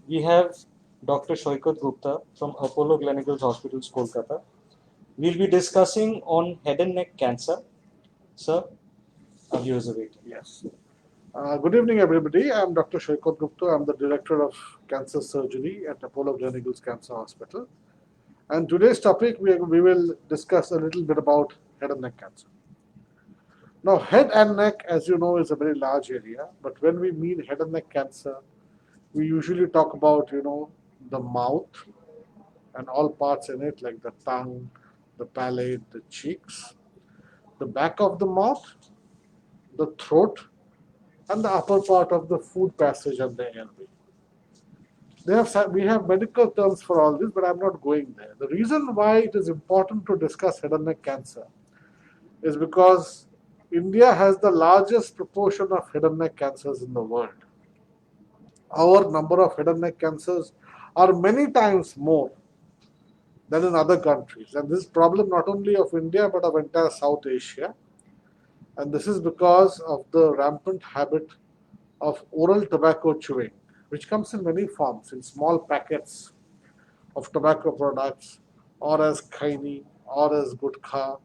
we have Dr. Shoikat Gupta from Apollo Gleneagles Hospitals, Kolkata. We'll be discussing on head and neck cancer. Sir, our viewers are waiting. Yes. Good evening, everybody. I'm Dr. Shoikat Gupta. I'm the Director of Cancer Surgery at Apollo Gleneagles Cancer Hospital. And today's topic, we will discuss a little bit about head and neck cancer. Now, head and neck, as you know, is a very large area. But when we mean head and neck cancer, we usually talk about, the mouth and all parts in it, like the tongue, the palate, the cheeks, the back of the mouth, the throat, and the upper part of the food passage and the airway. We have medical terms for all this, but I'm not going there. The reason why it is important to discuss head and neck cancer is because India has the largest proportion of head and neck cancers in the world. Our number of head and neck cancers are many times more than in other countries. And this is problem not only of India but of entire South Asia. And this is because of the rampant habit of oral tobacco chewing, which comes in many forms, in small packets of tobacco products, or as khaini, or as gutkha,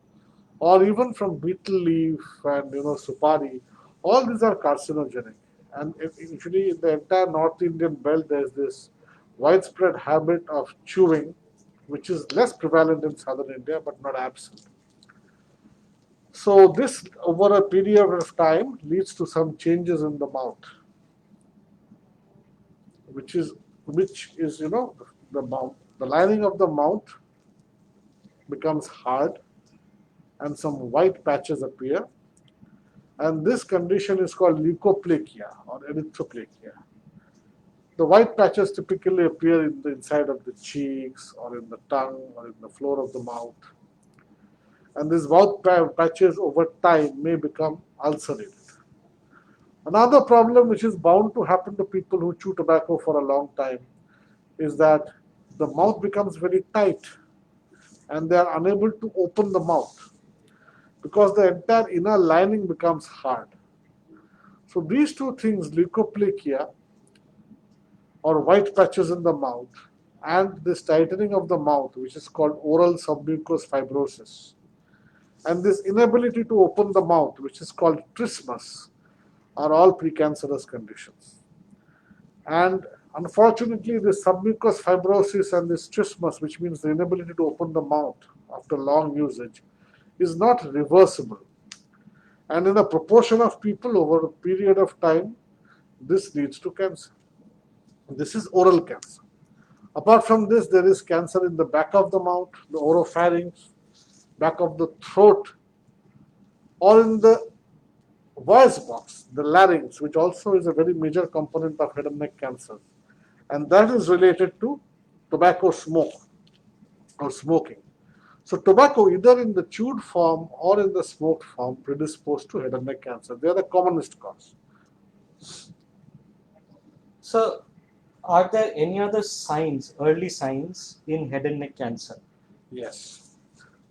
or even from betel leaf and supari. All these are carcinogenic. And usually in the entire North Indian belt, there is this widespread habit of chewing, which is less prevalent in southern India but not absent. So this, over a period of time, leads to some changes in the mouth, which is the mouth, the lining of the mouth becomes hard, and some white patches appear, and this condition is called leukoplakia or erythroplakia. The white patches typically appear in the inside of the cheeks or in the tongue or in the floor of the mouth. And these mouth patches over time may become ulcerated. Another problem which is bound to happen to people who chew tobacco for a long time is that the mouth becomes very tight and they are unable to open the mouth because the entire inner lining becomes hard. So these two things, leukoplakia or white patches in the mouth and this tightening of the mouth, which is called oral submucous fibrosis, and this inability to open the mouth, which is called trismus, are all precancerous conditions. And unfortunately, this submucous fibrosis and this trismus, which means the inability to open the mouth after long usage, is not reversible. And in a proportion of people over a period of time, this leads to cancer. This is oral cancer. Apart from this, there is cancer in the back of the mouth, the oropharynx, back of the throat, or in the voice box, the larynx, which also is a very major component of head and neck cancer. And that is related to tobacco smoke or smoking. So tobacco, either in the chewed form or in the smoked form, predisposed to head and neck cancer. They are the commonest cause. So, are there any other signs, early signs in head and neck cancer? Yes.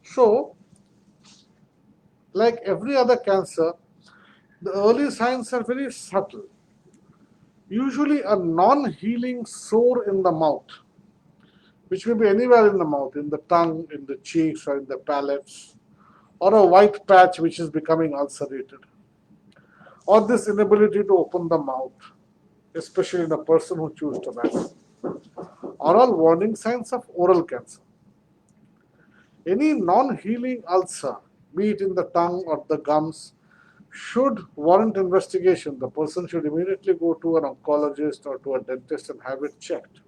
So, like every other cancer, the early signs are very subtle. Usually a non-healing sore in the mouth, which may be anywhere in the mouth, in the tongue, in the cheeks, or in the palates, or a white patch which is becoming ulcerated, or this inability to open the mouth, especially in a person who chews tobacco, are all warning signs of oral cancer. Any non-healing ulcer, be it in the tongue or the gums, should warrant investigation. The person should immediately go to an oncologist or to a dentist and have it checked.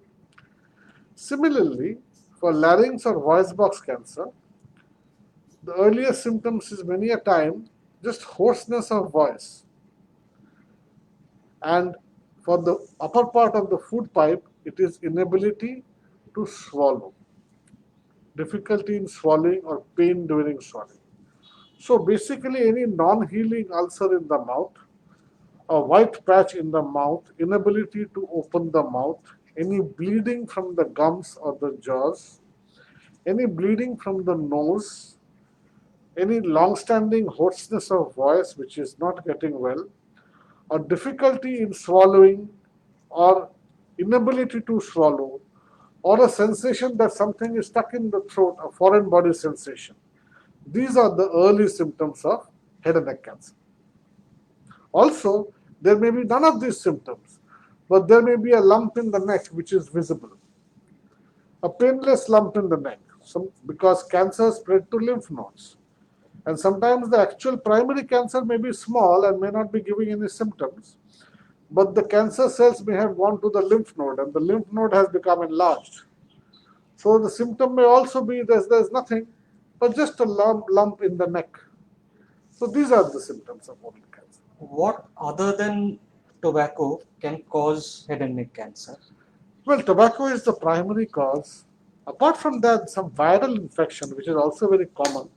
Similarly, for larynx or voice box cancer, the earliest symptoms is many a time just hoarseness of voice. And for the upper part of the food pipe, it is inability to swallow, difficulty in swallowing or pain during swallowing. So basically any non-healing ulcer in the mouth, a white patch in the mouth, inability to open the mouth, any bleeding from the gums or the jaws, any bleeding from the nose, any long-standing hoarseness of voice which is not getting well, or difficulty in swallowing, or inability to swallow, or a sensation that something is stuck in the throat, a foreign body sensation. These are the early symptoms of head and neck cancer. Also, there may be none of these symptoms, but there may be a lump in the neck which is visible, a painless lump in the neck, because cancer spread to lymph nodes. And sometimes the actual primary cancer may be small and may not be giving any symptoms, but the cancer cells may have gone to the lymph node and the lymph node has become enlarged. So the symptom may also be there's nothing, but just a lump in the neck. So these are the symptoms of oral cancer. What other than tobacco can cause head and neck cancer? Well, tobacco is the primary cause. Apart from that, some viral infection, which is also very common,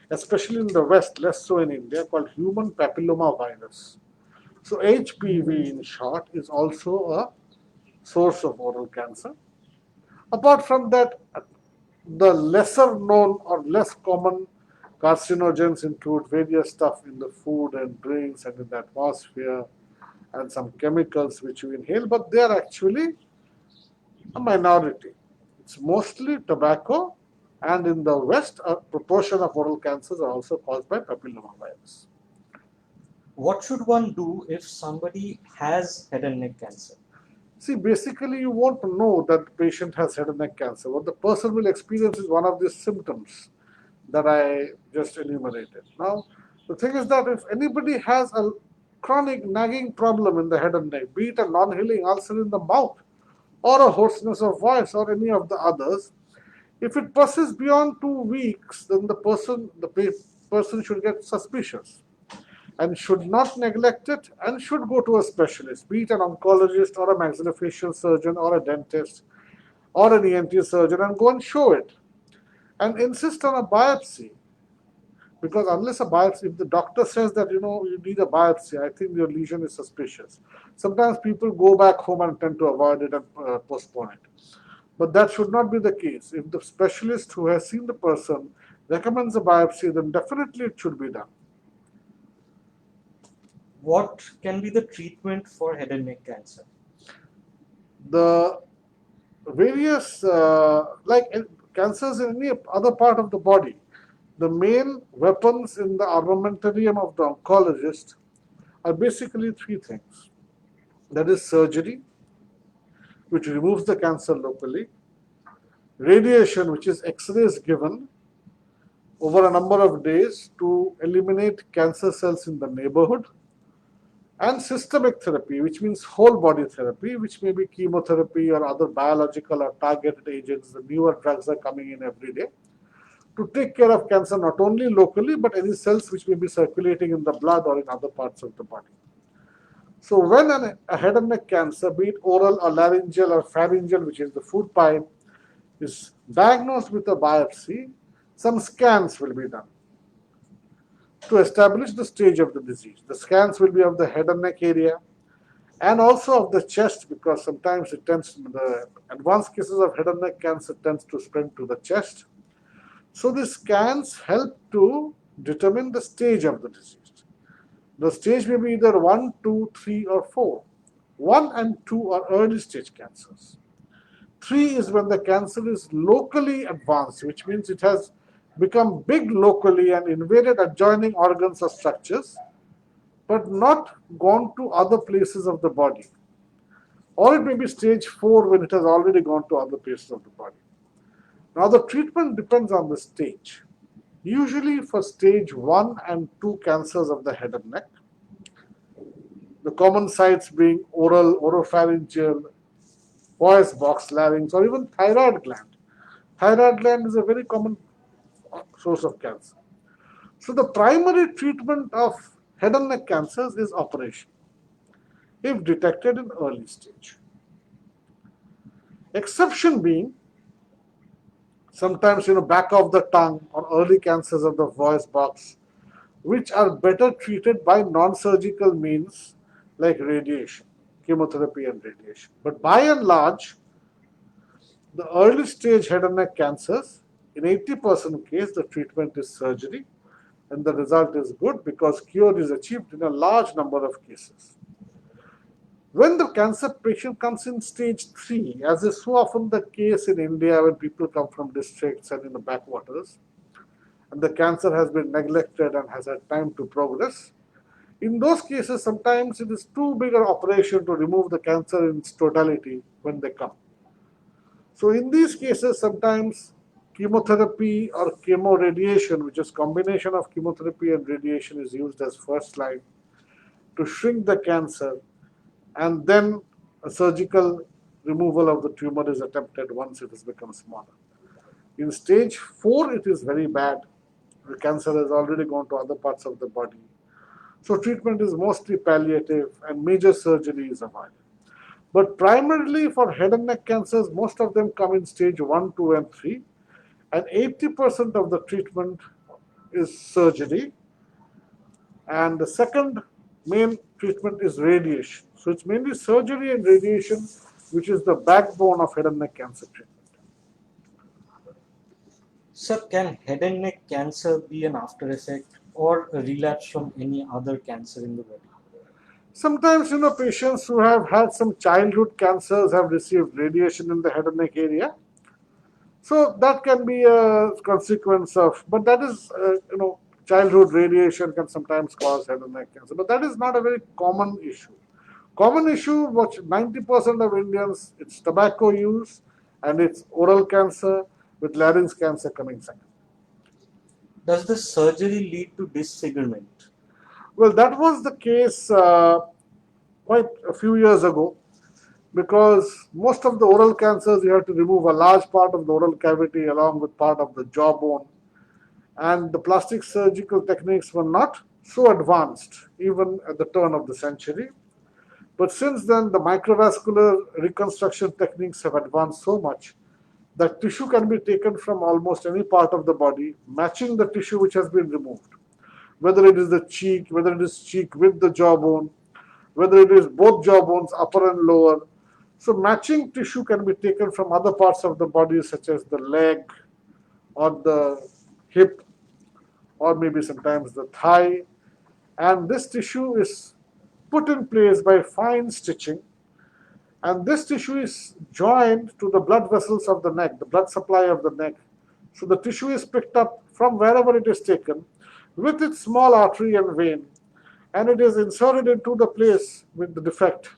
especially in the West, less so in India, called human papilloma virus. So HPV in short is also a source of oral cancer. Apart from that, the lesser known or less common carcinogens include various stuff in the food and drinks and in the atmosphere and some chemicals which we inhale, but they are actually a minority. It's mostly tobacco, and in the West, a proportion of oral cancers are also caused by papillomavirus. What should one do if somebody has head and neck cancer? See, basically, you won't know that the patient has head and neck cancer. What the person will experience is one of these symptoms that I just enumerated. Now, the thing is that if anybody has a chronic nagging problem in the head and neck, be it a non-healing ulcer in the mouth, or a hoarseness of voice, or any of the others, if it persists beyond 2 weeks, then the person should get suspicious and should not neglect it and should go to a specialist, be it an oncologist or a maxillofacial surgeon or a dentist or an ENT surgeon, and go and show it and insist on a biopsy. Because unless a biopsy, if the doctor says that you need a biopsy, I think your lesion is suspicious. Sometimes people go back home and tend to avoid it and postpone it. But that should not be the case. If the specialist who has seen the person recommends a biopsy, then definitely it should be done. What can be the treatment for head and neck cancer? The various, like cancers in any other part of the body, the main weapons in the armamentarium of the oncologist are basically 3 things. That is surgery, which removes the cancer locally, radiation, which is X-rays given over a number of days to eliminate cancer cells in the neighborhood, and systemic therapy, which means whole body therapy, which may be chemotherapy or other biological or targeted agents. The newer drugs are coming in every day to take care of cancer not only locally, but any cells which may be circulating in the blood or in other parts of the body. So when a head and neck cancer, be it oral or laryngeal or pharyngeal, which is the food pipe, is diagnosed with a biopsy, some scans will be done to establish the stage of the disease. The scans will be of the head and neck area and also of the chest, because sometimes the advanced cases of head and neck cancer tends to spread to the chest. So the scans help to determine the stage of the disease. The stage may be either 1, 2, 3, or 4. 1 and 2 are early stage cancers. 3 is when the cancer is locally advanced, which means it has become big locally and invaded adjoining organs or structures, but not gone to other places of the body. Or it may be stage 4 when it has already gone to other places of the body. Now the treatment depends on the stage. Usually for stage 1 and 2 cancers of the head and neck, the common sites being oral, oropharyngeal, voice box, larynx, or even thyroid gland. Thyroid gland is a very common source of cancer. So the primary treatment of head and neck cancers is operation, if detected in early stage. Exception being, sometimes back of the tongue or early cancers of the voice box, which are better treated by non-surgical means like radiation, chemotherapy and radiation. But by and large, the early stage head and neck cancers, in 80% case, the treatment is surgery, and the result is good because cure is achieved in a large number of cases. When the cancer patient comes in stage 3, as is so often the case in India when people come from districts and in the backwaters, and the cancer has been neglected and has had time to progress, in those cases, sometimes it is too big an operation to remove the cancer in its totality when they come. So in these cases, sometimes chemotherapy or chemoradiation, which is combination of chemotherapy and radiation, is used as first line to shrink the cancer, and then a surgical removal of the tumor is attempted once it has become smaller. In stage 4, it is very bad. The cancer has already gone to other parts of the body. So treatment is mostly palliative and major surgery is avoided. But primarily for head and neck cancers, most of them come in stage 1, 2, and 3. And 80% of the treatment is surgery. And the second main treatment is radiation. So it's mainly surgery and radiation, which is the backbone of head and neck cancer treatment. Sir, can head and neck cancer be an after effect or a relapse from any other cancer in the body? Sometimes, patients who have had some childhood cancers have received radiation in the head and neck area. So that can be a consequence of, but that is, childhood radiation can sometimes cause head and neck cancer. But that is not a very common issue. Common issue, which 90% of Indians, it's tobacco use and it's oral cancer with larynx cancer coming second. Does the surgery lead to disfigurement? Well, that was the case quite a few years ago, because most of the oral cancers, you have to remove a large part of the oral cavity along with part of the jawbone. And the plastic surgical techniques were not so advanced even at the turn of the century. But since then, the microvascular reconstruction techniques have advanced so much that tissue can be taken from almost any part of the body, matching the tissue which has been removed. Whether it is the cheek, whether it is cheek with the jawbone, whether it is both jawbones, upper and lower. So matching tissue can be taken from other parts of the body, such as the leg or the hip, or maybe sometimes the thigh. And this tissue is put in place by fine stitching. And this tissue is joined to the blood vessels of the neck, the blood supply of the neck. So the tissue is picked up from wherever it is taken with its small artery and vein, and it is inserted into the place with the defect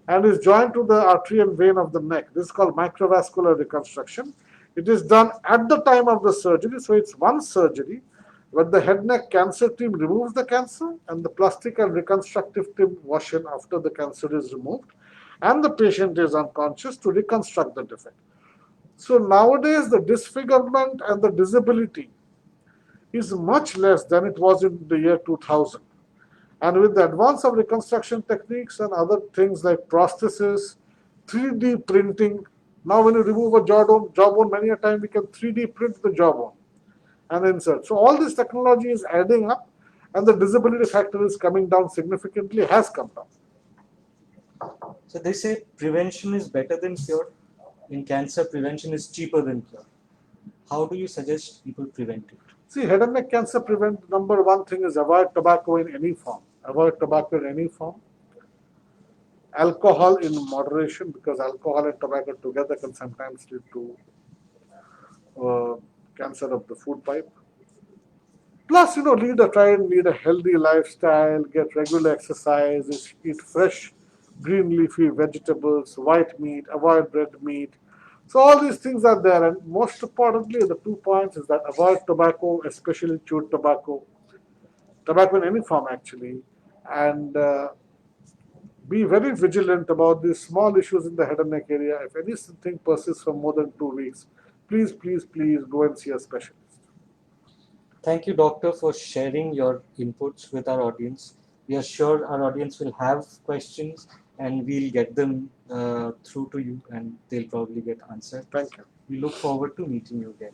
and is joined to the artery and vein of the neck. This is called microvascular reconstruction. It is done at the time of the surgery, so it's one surgery where the head neck cancer team removes the cancer and the plastic and reconstructive team wash in after the cancer is removed and the patient is unconscious to reconstruct the defect. So nowadays the disfigurement and the disability is much less than it was in the year 2000. And with the advance of reconstruction techniques and other things like prosthesis, 3D printing, now when you remove a jawbone, many a time we can 3D print the jawbone and insert. So all this technology is adding up and the disability factor is coming down significantly, has come down. So they say prevention is better than cure. In cancer, prevention is cheaper than cure. How do you suggest people prevent it? See, head and neck cancer prevent, number one thing is avoid tobacco in any form. Avoid tobacco in any form. Alcohol in moderation, because alcohol and tobacco together can sometimes lead to cancer of the food pipe. Plus, try and lead a healthy lifestyle, get regular exercise, eat fresh green leafy vegetables, white meat, avoid red meat. So all these things are there, and most importantly, the 2 points is that avoid tobacco, especially chewed tobacco in any form actually, and be very vigilant about these small issues in the head and neck area. If anything persists for more than 2 weeks, please go and see a specialist. Thank you, doctor, for sharing your inputs with our audience. We are sure our audience will have questions and we'll get them through to you and they'll probably get answered. Thank you. We look forward to meeting you again.